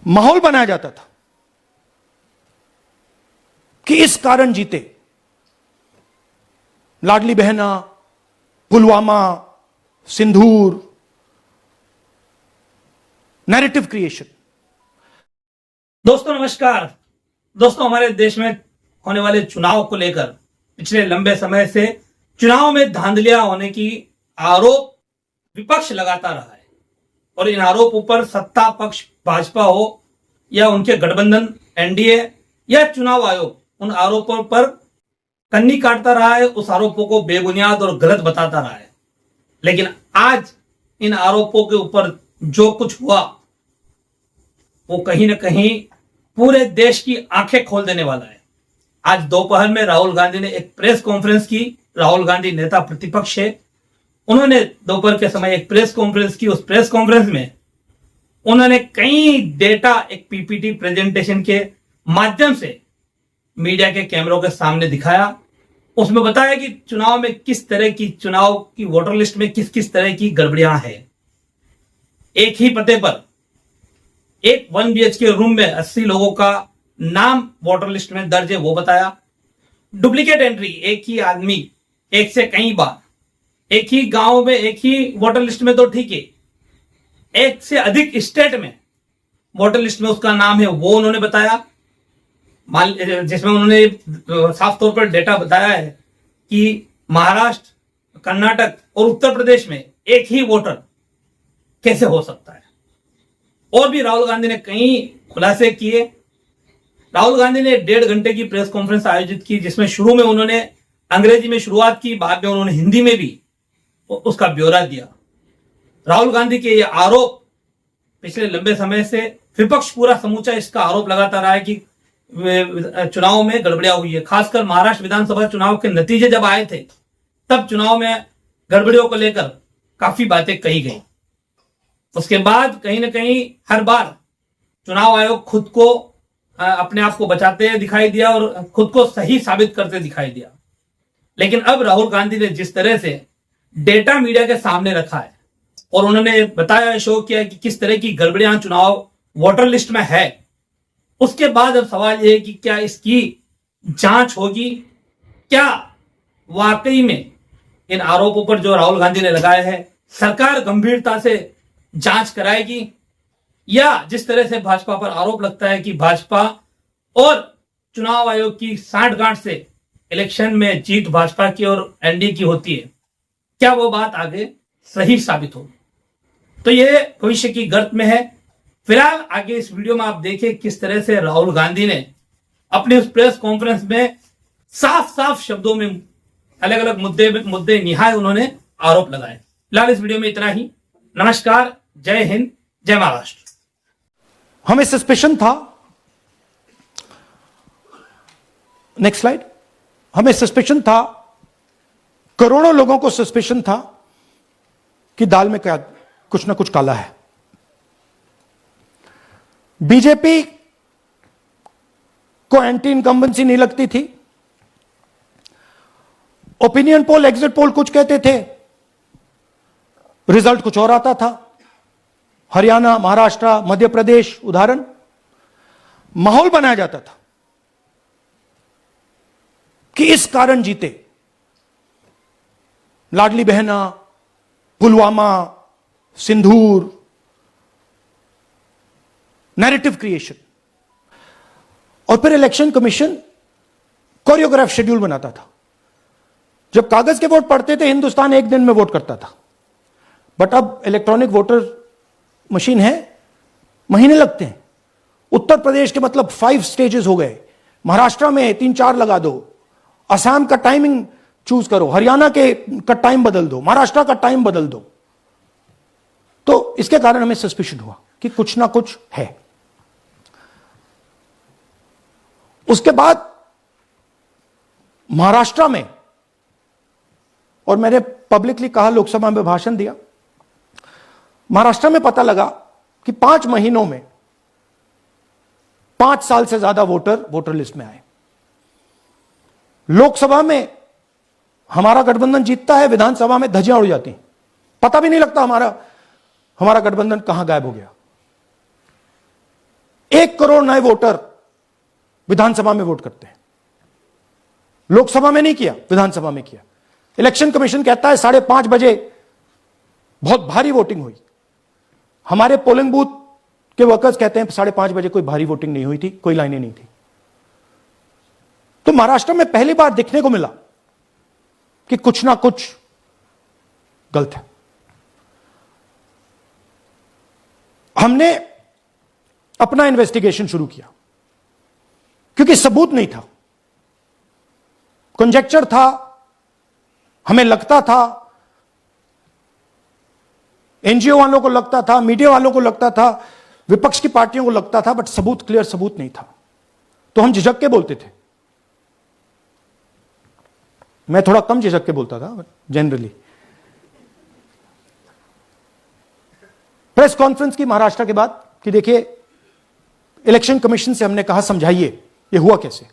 माहौल बनाया जाता था कि इस कारण जीते। लाडली बहना, पुलवामा, सिंदूर, नैरेटिव क्रिएशन। दोस्तों नमस्कार। दोस्तों, हमारे देश में होने वाले चुनाव को लेकर पिछले लंबे समय से चुनाव में धांधलियां होने की आरोप विपक्ष लगाता रहा है और इन आरोपों पर सत्ता पक्ष भाजपा हो या उनके गठबंधन एनडीए या चुनाव आयोग उन आरोपों पर कन्नी काटता रहा है, उस आरोपों को बेबुनियाद और गलत बताता रहा है। लेकिन आज इन आरोपों के ऊपर जो कुछ हुआ वो कहीं ना कहीं पूरे देश की आंखें खोल देने वाला है। आज दोपहर में राहुल गांधी ने एक प्रेस कॉन्फ्रेंस की। राहुल गांधी नेता प्रतिपक्ष है, उन्होंने दोपहर के समय एक प्रेस कॉन्फ्रेंस की। उस प्रेस कॉन्फ्रेंस में उन्होंने कई डेटा एक पीपीटी प्रेजेंटेशन के माध्यम से मीडिया के कैमरों के सामने दिखाया। उसमें बताया कि चुनाव में किस तरह की, चुनाव की वोटर लिस्ट में किस किस तरह की गड़बड़ियां हैं। एक ही पते पर एक 1 BHK रूम में 80 लोगों का नाम वोटर लिस्ट में दर्ज है, वो बताया। डुप्लीकेट एंट्री, एक ही आदमी एक से कई बार एक ही गांव में एक ही वोटर लिस्ट में तो ठीक है, एक से अधिक स्टेट में वोटर लिस्ट में उसका नाम है, वो उन्होंने बताया। जिसमें उन्होंने साफ तौर पर डेटा बताया है कि महाराष्ट्र, कर्नाटक और उत्तर प्रदेश में एक ही वोटर कैसे हो सकता है। और भी राहुल गांधी ने कई खुलासे किए। राहुल गांधी ने 1.5 घंटे की प्रेस कॉन्फ्रेंस आयोजित की, जिसमें शुरू में उन्होंने अंग्रेजी में शुरुआत की, बाद में उन्होंने हिंदी में भी उसका ब्यौरा दिया। राहुल गांधी के ये आरोप पिछले लंबे समय से विपक्ष पूरा समूचा इसका आरोप लगाता रहा है कि चुनाव में गड़बड़ियां हुई है। खासकर महाराष्ट्र विधानसभा चुनाव के नतीजे जब आए थे तब चुनाव में गड़बड़ियों को लेकर काफी बातें कही गई। उसके बाद कहीं ना कहीं हर बार चुनाव आयोग खुद को अपने आप को बचाते दिखाई दिया और खुद को सही साबित करते दिखाई दिया। लेकिन अब राहुल गांधी ने जिस तरह से डेटा मीडिया के सामने रखा है और उन्होंने बताया, शो किया कि किस तरह की गड़बड़ियां चुनाव वोटर लिस्ट में है, उसके बाद अब सवाल यह है कि क्या इसकी जांच होगी? क्या वाकई में इन आरोपों पर जो राहुल गांधी ने लगाए हैं सरकार गंभीरता से जांच कराएगी, या जिस तरह से भाजपा पर आरोप लगता है कि भाजपा और चुनाव आयोग की सांठगांठ से इलेक्शन में जीत भाजपा की और एनडीए की होती है, क्या वो बात आगे सही साबित होगी? तो ये भविष्य की गर्त में है। फिलहाल आगे इस वीडियो में आप देखिए किस तरह से राहुल गांधी ने अपने उस प्रेस कॉन्फ्रेंस में साफ साफ शब्दों में अलग अलग मुद्दे निहाय उन्होंने आरोप लगाए। फिलहाल इस वीडियो में इतना ही। नमस्कार, जय हिंद, जय महाराष्ट्र। हमें सस्पेशन था, नेक्स्ट स्लाइड, हमें सस्पेशन था, करोड़ों लोगों को सस्पेशन था कि दाल में क्या कुछ ना कुछ काला है। बीजेपी को एंटी इनकम्बेंसी नहीं लगती थी। ओपिनियन पोल, एग्जिट पोल कुछ कहते थे, रिजल्ट कुछ और आता था। हरियाणा, महाराष्ट्र, मध्य प्रदेश उदाहरण, माहौल बनाया जाता था कि इस कारण जीते। लाडली बहना, पुलवामा, सिंदूर, नैरेटिव क्रिएशन। और फिर इलेक्शन कमीशन कोरियोग्राफ शेड्यूल बनाता था। जब कागज के वोट पड़ते थे हिंदुस्तान एक दिन में वोट करता था, बट अब इलेक्ट्रॉनिक वोटर मशीन है, महीने लगते हैं। उत्तर प्रदेश के मतलब 5 स्टेजेस हो गए, महाराष्ट्र में 3-4 लगा दो, असम का टाइमिंग चूज करो, हरियाणा का टाइम बदल दो, महाराष्ट्र का टाइम बदल दो। तो इसके कारण हमें सस्पिशन हुआ कि कुछ ना कुछ है। उसके बाद महाराष्ट्र में, और मैंने पब्लिकली कहा, लोकसभा में भाषण दिया, महाराष्ट्र में पता लगा कि 5 महीनों में 5 साल से ज्यादा वोटर लिस्ट में आए। लोकसभा में हमारा गठबंधन जीतता है, विधानसभा में धज्जियां उड़ जाती हैं, पता भी नहीं लगता हमारा गठबंधन कहां गायब हो गया। 1 करोड़ नए वोटर विधानसभा में वोट करते हैं। लोकसभा में नहीं किया, विधानसभा में किया। इलेक्शन कमीशन कहता है 5:30 बजे बहुत भारी वोटिंग हुई। हमारे पोलिंग बूथ के वर्कर्स कहते हैं 5:30 बजे कोई भारी वोटिंग नहीं हुई थी, कोई लाइनें नहीं थी। तो महाराष्ट्र में पहली बार दिखने को मिला कि कुछ ना कुछ गलत है। हमने अपना इन्वेस्टिगेशन शुरू किया क्योंकि सबूत नहीं था, कंजेक्चर था, हमें लगता था, एनजीओ वालों को लगता था, मीडिया वालों को लगता था, विपक्ष की पार्टियों को लगता था, बट सबूत, क्लियर सबूत नहीं था। तो हम झिझक के बोलते थे। मैं थोड़ा कम झिझक के बोलता था जनरली। प्रेस कॉन्फ्रेंस की महाराष्ट्र के बाद कि देखिए, इलेक्शन कमीशन से हमने कहा समझाइए ये हुआ कैसे,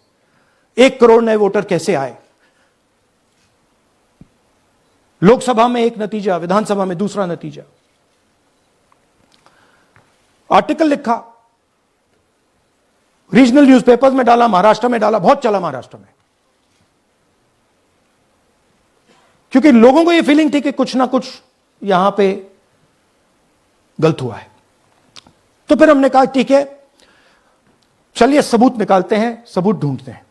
1 करोड़ नए वोटर कैसे आए, लोकसभा में एक नतीजा, विधानसभा में दूसरा नतीजा। आर्टिकल लिखा, रीजनल न्यूज़पेपर्स में डाला, महाराष्ट्र में डाला, बहुत चला महाराष्ट्र में, क्योंकि लोगों को यह फीलिंग थी कि कुछ ना कुछ यहां पे गलत हुआ है। तो फिर हमने कहा ठीक है, चलिए सबूत निकालते हैं, सबूत ढूंढते हैं।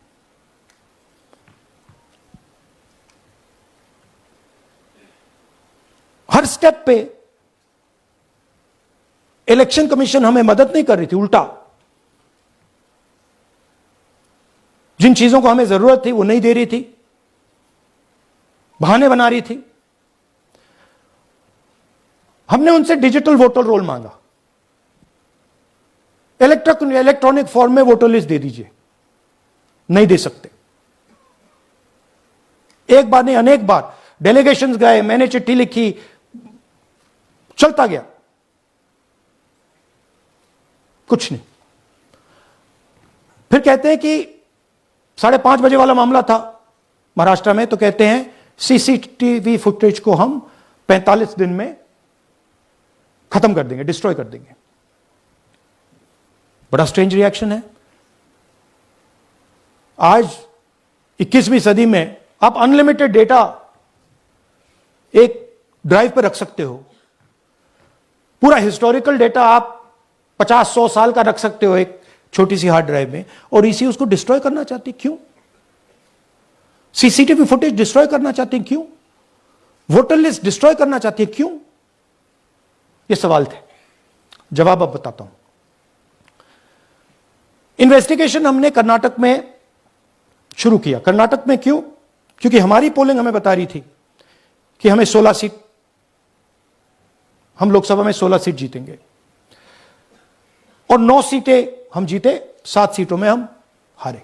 हर स्टेप पे इलेक्शन कमीशन हमें मदद नहीं कर रही थी, उल्टा जिन चीजों को हमें जरूरत थी वो नहीं दे रही थी, बहाने बना रही थी। हमने उनसे डिजिटल वोटर रोल मांगा, इलेक्ट्रॉनिक फॉर्म में वोटर लिस्ट दे दीजिए, नहीं दे सकते। एक बार नहीं, अनेक बार डेलीगेशंस गए, मैंने चिट्ठी लिखी, चलता गया, कुछ नहीं। फिर कहते हैं कि 5:30 बजे वाला मामला था महाराष्ट्र में, तो कहते हैं सीसीटीवी फुटेज को हम 45 दिन में खत्म कर देंगे, डिस्ट्रॉय कर देंगे। बड़ा स्ट्रेंज रिएक्शन है। आज 21वीं सदी में आप अनलिमिटेड डेटा एक ड्राइव पर रख सकते हो, पूरा हिस्टोरिकल डेटा आप 50-100 साल का रख सकते हो एक छोटी सी हार्ड ड्राइव में, और इसी उसको डिस्ट्रॉय करना चाहती, क्यों? सीसीटीवी फुटेज डिस्ट्रॉय करना चाहते हैं, क्यों? वोटर लिस्ट डिस्ट्रॉय करना चाहती है, क्यों? ये सवाल थे, जवाब अब बताता हूं। इन्वेस्टिगेशन हमने कर्नाटक में शुरू किया। कर्नाटक में क्यों? क्योंकि हमारी पोलिंग हमें बता रही थी कि हमें 16 सीट, हम लोकसभा में 16 सीट जीतेंगे और 9 सीटें हम जीते, 7 सीटों में हम हारे।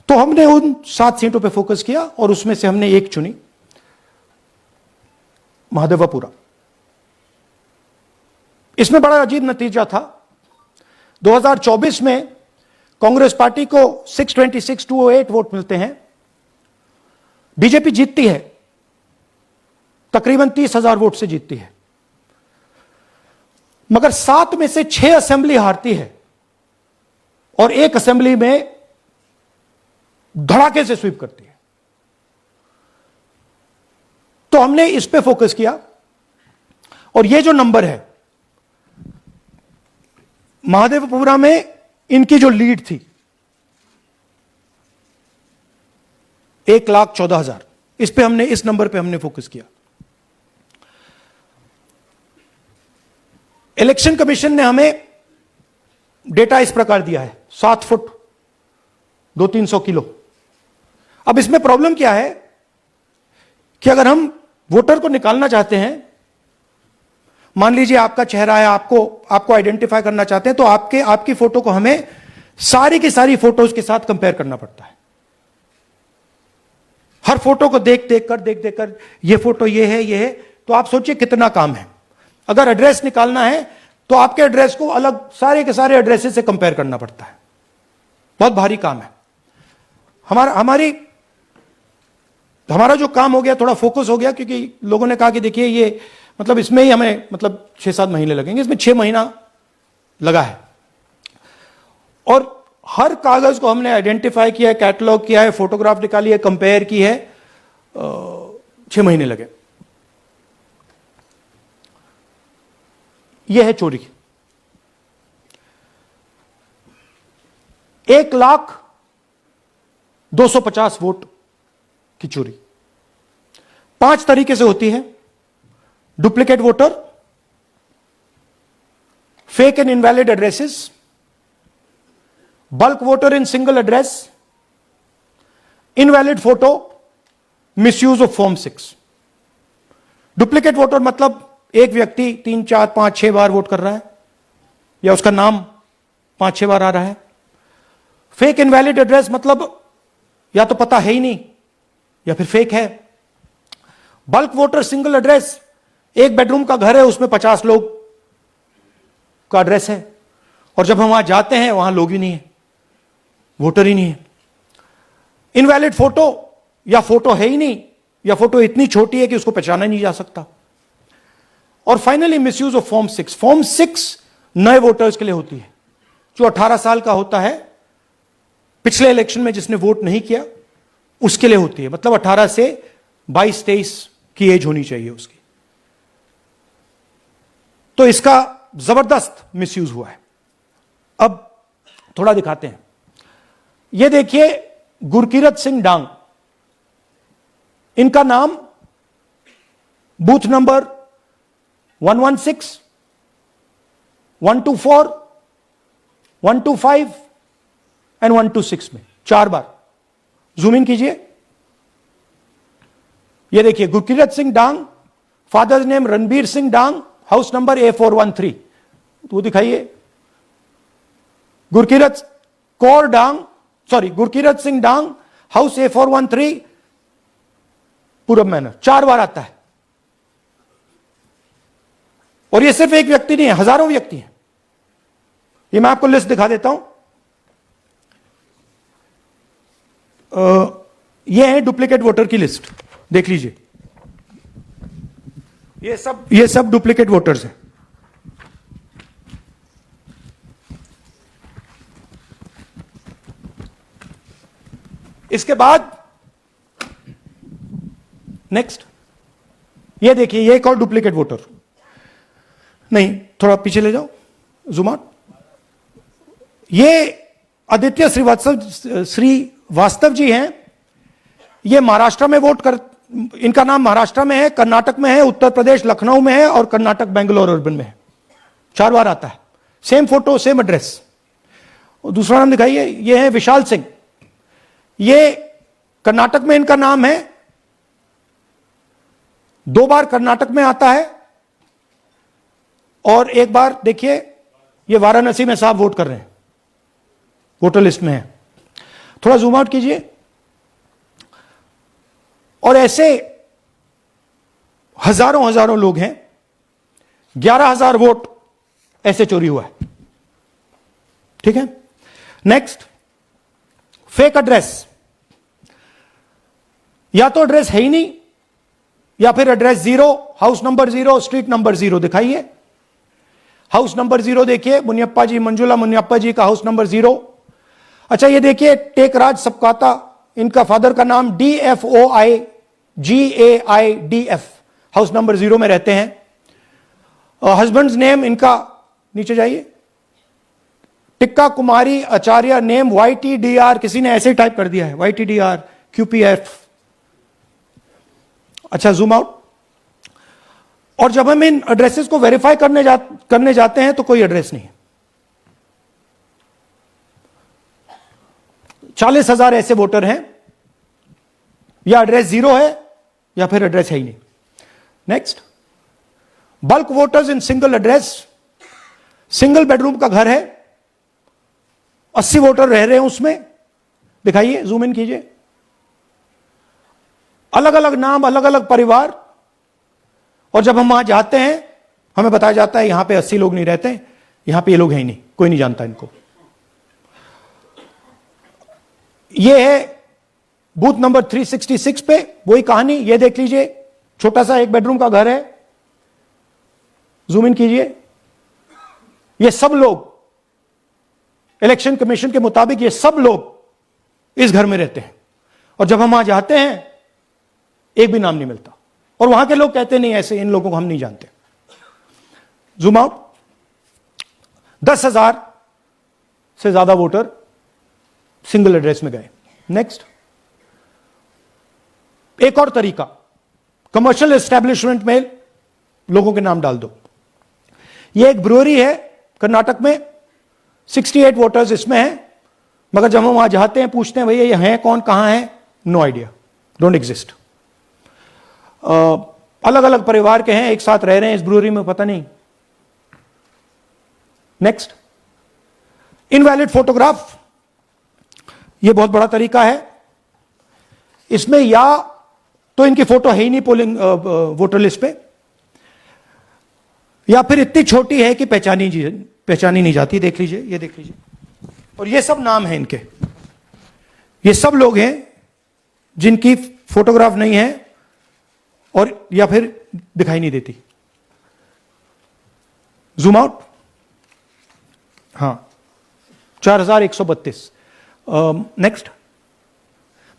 तो हमने उन 7 सीटों पे फोकस किया और उसमें से हमने एक चुनी, महादेवपुरा। इसमें बड़ा अजीब नतीजा था। 2024 में कांग्रेस पार्टी को 626-208 वोट मिलते हैं, बीजेपी जीतती है, तकरीबन 30,000 वोट से जीतती है, मगर 7 में से 6 असेंबली हारती है और एक असेंबली में धड़ाके से स्वीप करती है। तो हमने इस पे फोकस किया और ये जो नंबर है, महादेवपुरा में इनकी जो लीड थी 1,14,000, इस पे हमने, इस नंबर पे हमने फोकस किया। इलेक्शन कमीशन ने हमें डेटा इस प्रकार दिया है, 7 फुट 200-300 किलो। अब इसमें प्रॉब्लम क्या है कि अगर हम वोटर को निकालना चाहते हैं, मान लीजिए आपका चेहरा है, आपको आइडेंटिफाई करना चाहते हैं, तो आपकी फोटो को हमें सारी की सारी फोटोज के साथ कंपेयर करना पड़ता है। हर फोटो को देख देख कर ये फोटो ये है, तो आप सोचिए कितना काम है। अगर एड्रेस निकालना है तो आपके एड्रेस को अलग सारे के सारे एड्रेसेस से कंपेयर करना पड़ता है, बहुत भारी काम है। हमारा जो काम हो गया, थोड़ा फोकस हो गया, क्योंकि लोगों ने कहा कि देखिए ये मतलब इसमें ही हमें 6-7 महीने लगेंगे, इसमें 6 महीना लगा है। और हर कागज को हमने आइडेंटिफाई किया है, कैटलॉग किया है, फोटोग्राफ निकाली है, कंपेयर की है, 6 महीने लगे। यह है चोरी। 1,250,000 वोट की चोरी 5 तरीके से होती है। Duplicate voter, fake and invalid addresses, bulk voter in single address, invalid photo, misuse of form 6। Duplicate voter मतलब एक व्यक्ति 3, 4, 5, 6 बार वोट कर रहा है, या उसका नाम 5-6 बार आ रहा है। फेक इनवैलिड एड्रेस मतलब या तो पता है ही नहीं या फिर फेक है। बल्क वोटर सिंगल एड्रेस, एक बेडरूम का घर है, उसमें 50 लोग का एड्रेस है, और जब हम वहां जाते हैं वहां लोग ही नहीं है, वोटर ही नहीं है। इनवैलिड फोटो, या फोटो है ही नहीं, या फोटो इतनी छोटी है कि उसको पहचाना नहीं जा सकता। और finally misuse of form 6। Form 6 नए वोटर्स के लिए होती है, जो 18 साल का होता है, पिछले इलेक्शन में जिसने वोट नहीं किया उसके लिए होती है। मतलब 18 से 22-23 की एज होनी चाहिए उसकी। तो इसका जबरदस्त मिसयूज हुआ है। अब थोड़ा दिखाते हैं। यह देखिए, गुरकीरत सिंह डांग, इनका नाम बूथ नंबर 116, 124, 125 एंड 126 में 4 बार। जूम इन कीजिए। यह देखिए, गुरकीरत सिंह डांग, फादर्स नेम रणबीर सिंह डांग, हाउस नंबर A413। तो वो दिखाइए, गुरकीरत कौर डांग, सॉरी, गुरकीरत सिंह डांग, हाउस A413, पूरब मैनर। 4 बार आता है। और ये सिर्फ एक व्यक्ति नहीं है, हजारों व्यक्ति हैं। ये मैं आपको लिस्ट दिखा देता हूं। ये है डुप्लीकेट वोटर की लिस्ट, देख लीजिए। ये सब डुप्लीकेट वोटर्स हैं। इसके बाद नेक्स्ट, ये देखिए, ये एक और डुप्लीकेट वोटर। नहीं, थोड़ा पीछे ले जाओ, जूम आउट। ये आदित्य श्रीवास्तव जी हैं। ये महाराष्ट्र में वोट कर, इनका नाम महाराष्ट्र में है, कर्नाटक में है, उत्तर प्रदेश लखनऊ में है, और कर्नाटक बेंगलोर अर्बन में है। 4 बार आता है। Same photo, same address. दूसरा नाम दिखाइए। ये है विशाल सिंह। ये कर्नाटक में इनका नाम है, 2 बार कर्नाटक में आता है, और 1 बार देखिए, ये वाराणसी में साहब वोट कर रहे हैं, वोटर लिस्ट में है। थोड़ा जूम आउट कीजिए। और ऐसे हजारों लोग हैं। 11,000 वोट ऐसे चोरी हुआ है। ठीक है। Next, fake address. या तो एड्रेस है ही नहीं, या फिर address 0, house number 0, street number 0। दिखाइए, हाउस नंबर 0 देखिए, मुनियप्पा जी, मंजुला मुनियप्पा जी का हाउस नंबर 0। अच्छा, ये देखिए, टेकराज सबकाता, इनका फादर का नाम DFOIGAIDF, हाउस नंबर 0 में रहते हैं। हस्बैंड्स नेम इनका, नीचे जाइए, टिक्का कुमारी आचार्य, नेम YTDR, किसी ने ऐसे ही टाइप कर दिया है, YTDR QPF। अच्छा, जूम आउट। और जब हम इन एड्रेसेस को वेरीफाई करने जाते हैं तो कोई एड्रेस नहीं है। 40,000 ऐसे वोटर हैं, या एड्रेस 0 है या फिर एड्रेस है ही नहीं। Next, bulk voters in single address. Single bedroom का घर है, 80 वोटर रह रहे हैं उसमें। दिखाइए, जूम इन कीजिए। अलग अलग नाम, अलग अलग परिवार। और जब हम वहां जाते हैं हमें बताया जाता है यहां पे 80 लोग नहीं रहते, यहां पे ये लोग हैं ही नहीं, कोई नहीं जानता इनको। ये है बूथ नंबर 366 पे वही कहानी। ये देख लीजिए, छोटा सा 1 बेडरूम का घर है। जूम इन कीजिए। ये सब लोग इलेक्शन कमीशन के मुताबिक ये सब लोग इस घर में रहते हैं, और जब हम वहां जाते हैं एक भी नाम नहीं मिलता, और वहां के लोग कहते नहीं ऐसे, इन लोगों को हम नहीं जानते। Zoom out. 10,000 से ज्यादा वोटर सिंगल एड्रेस में गए। नेक्स्ट, एक और तरीका, कमर्शियल एस्टेब्लिशमेंट में लोगों के नाम डाल दो। यह एक ब्रूअरी है कर्नाटक में, 68 वोटर्स इसमें हैं, मगर जब हम वहां जाते हैं पूछते हैं भैया ये हैं कौन, कहां है, नो आइडिया, डोंट एग्जिस्ट। अलग अलग परिवार के हैं, एक साथ रह रहे हैं इस ब्रूअरी में, पता नहीं। नेक्स्ट, इनवैलिड फोटोग्राफ, यह बहुत बड़ा तरीका है। इसमें या तो इनकी फोटो है ही नहीं पोलिंग वोटर लिस्ट पे, या फिर इतनी छोटी है कि पहचानी नहीं जाती। देख लीजिए, ये देख लीजिए, और ये सब नाम है इनके, ये सब लोग हैं जिनकी फोटोग्राफ नहीं है और या फिर दिखाई नहीं देती। Zoom out. हां, 4132। Next,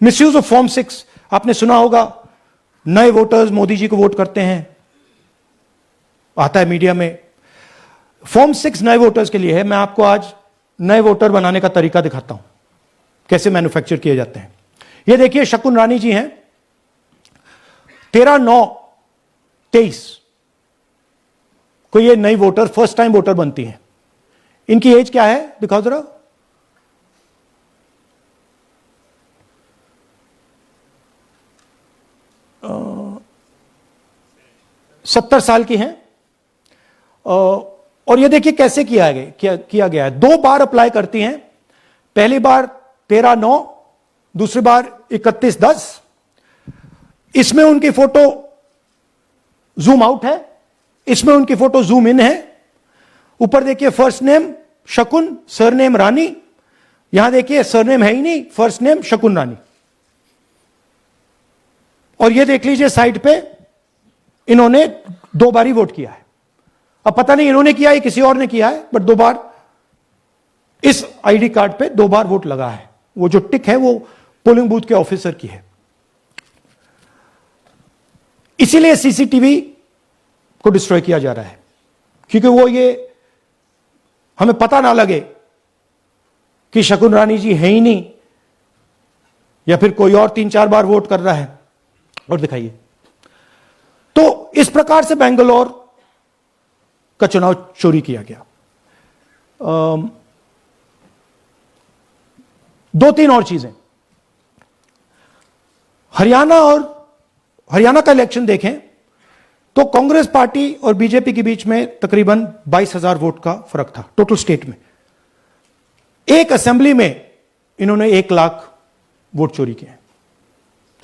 misuse of form 6। आपने सुना होगा नए वोटर्स मोदी जी को वोट करते हैं, आता है मीडिया में। फॉर्म 6 नए वोटर्स के लिए है। मैं आपको आज नए वोटर बनाने का तरीका दिखाता हूं, कैसे मैन्युफैक्चर किए जाते हैं। ये देखिए, शकुन रानी जी हैं, 13/9/23 को ये नई वोटर, फर्स्ट टाइम वोटर बनती हैं। इनकी एज क्या है, दिखाओ जरा। अ, 70 साल की हैं। और ये देखिए कैसे किया गया है। 2 बार अप्लाई करती हैं, पहली बार 13/9, दूसरी बार 31/10। इसमें उनकी फोटो जूम आउट है, इसमें उनकी फोटो जूम इन है। ऊपर देखिए फर्स्ट नेम शकुन, सरनेम रानी। यहां देखिए सरनेम है ही नहीं, फर्स्ट नेम शकुन रानी। और ये देख लीजिए साइड पे इन्होंने 2 बार ही वोट किया है। अब पता नहीं इन्होंने किया है किसी और ने किया है, बट 2 बार इस आईडी कार्ड पे 2 बार वोट लगा है। वो जो टिक है वो पोलिंग बूथ के ऑफिसर की है। इसीलिए सीसीटीवी को डिस्ट्रॉय किया जा रहा है, क्योंकि वो ये हमें पता ना लगे कि शकुन रानी जी है ही नहीं, या फिर कोई और 3-4 बार वोट कर रहा है। और दिखाइए, तो इस प्रकार से बेंगलोर का चुनाव चोरी किया गया। 2-3 और चीजें। हरियाणा का इलेक्शन देखें तो कांग्रेस पार्टी और बीजेपी के बीच में तकरीबन 22,000 वोट का फर्क था टोटल स्टेट में। एक असेंबली में इन्होंने 1 लाख वोट चोरी किए।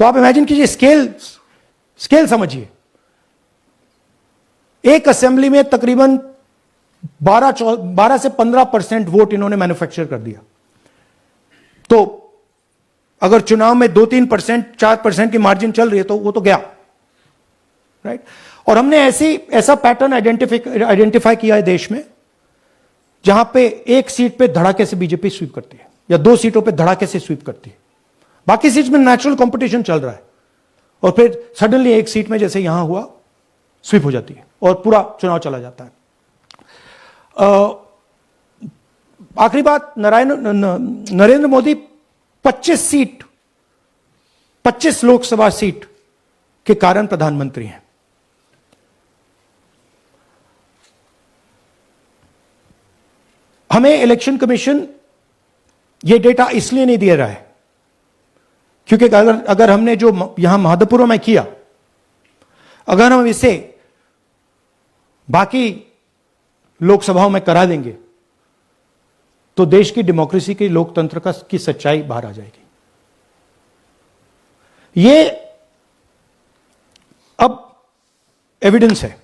तो आप इमेजिन कीजिए, स्केल समझिए। एक असेंबली में तकरीबन 12 से 15% वोट इन्होंने मैन्युफैक्चर कर दिया। तो अगर चुनाव में 2-3%, 4% की मार्जिन चल रही है तो वो तो गया, राइट। और हमने ऐसा पैटर्न आइडेंटिफाई किया है देश में, जहां पे एक सीट पे धड़ाके से बीजेपी स्वीप करती है, या 2 सीटों पे धड़ाके से स्वीप करती है। बाकी सीट में नेचुरल कंपटीशन चल रहा है, और फिर सडनली एक सीट में जैसे यहां हुआ स्वीप हो जाती है और पूरा चुनाव चला जाता है। आखिरी बात, नरेंद्र मोदी 25 लोकसभा सीट के कारण प्रधानमंत्री हैं। हमें इलेक्शन कमीशन यह डेटा इसलिए नहीं दे रहा है क्योंकि अगर हमने जो यहां महादपुरों में किया, अगर हम इसे बाकी लोकसभाओं में करा देंगे तो देश की डेमोक्रेसी की, लोकतंत्र की सच्चाई बाहर आ जाएगी। ये अब एविडेंस है,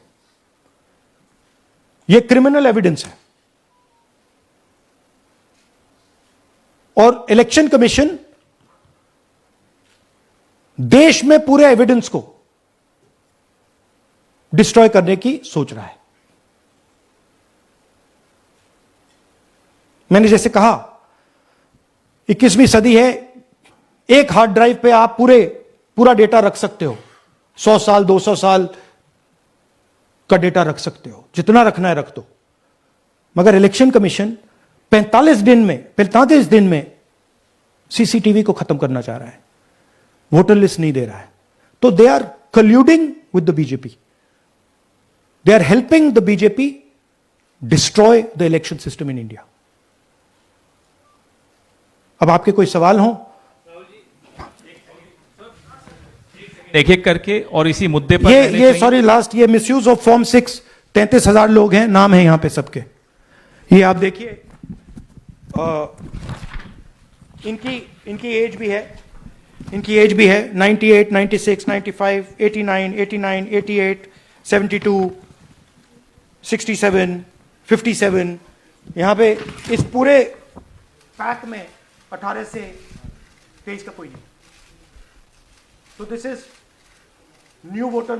ये क्रिमिनल एविडेंस है, और इलेक्शन कमीशन देश में पूरे एविडेंस को डिस्ट्रॉय करने की सोच रहा है। मैंने जैसे कहा 21वीं सदी है, एक हार्ड ड्राइव पे आप पूरा डेटा रख सकते हो, 100 साल 200 साल का डेटा रख सकते हो, जितना रखना है रख दो। मगर इलेक्शन कमीशन 45 दिन में सीसीटीवी को खत्म करना चाह रहा है, वोटर लिस्ट नहीं दे रहा है। तो they are colluding with the BJP, they are helping the BJP destroy the election system in India. अब आपके कोई सवाल हो? एक एक करके और इसी मुद्दे पर ये सॉरी लास्ट, ये मिसयूज ऑफ फॉर्म 6, 33,000 लोग हैं, नाम है यहां पे सबके, ये आप देखिए। इनकी एज भी है, 98, 96, 95, 89, 88, 72, 67, 57। यहां पे इस पूरे पैक में 18 से 23 का कोई नहीं। तो this is new voter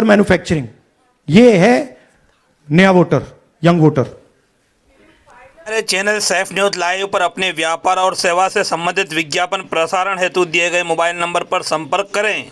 manufacturing, ये है नया वोटर, यंग वोटर। हमारे चैनल सैफ न्यूज लाइव पर अपने व्यापार और सेवा से संबंधित विज्ञापन प्रसारण हेतु दिए गए मोबाइल नंबर पर संपर्क करें।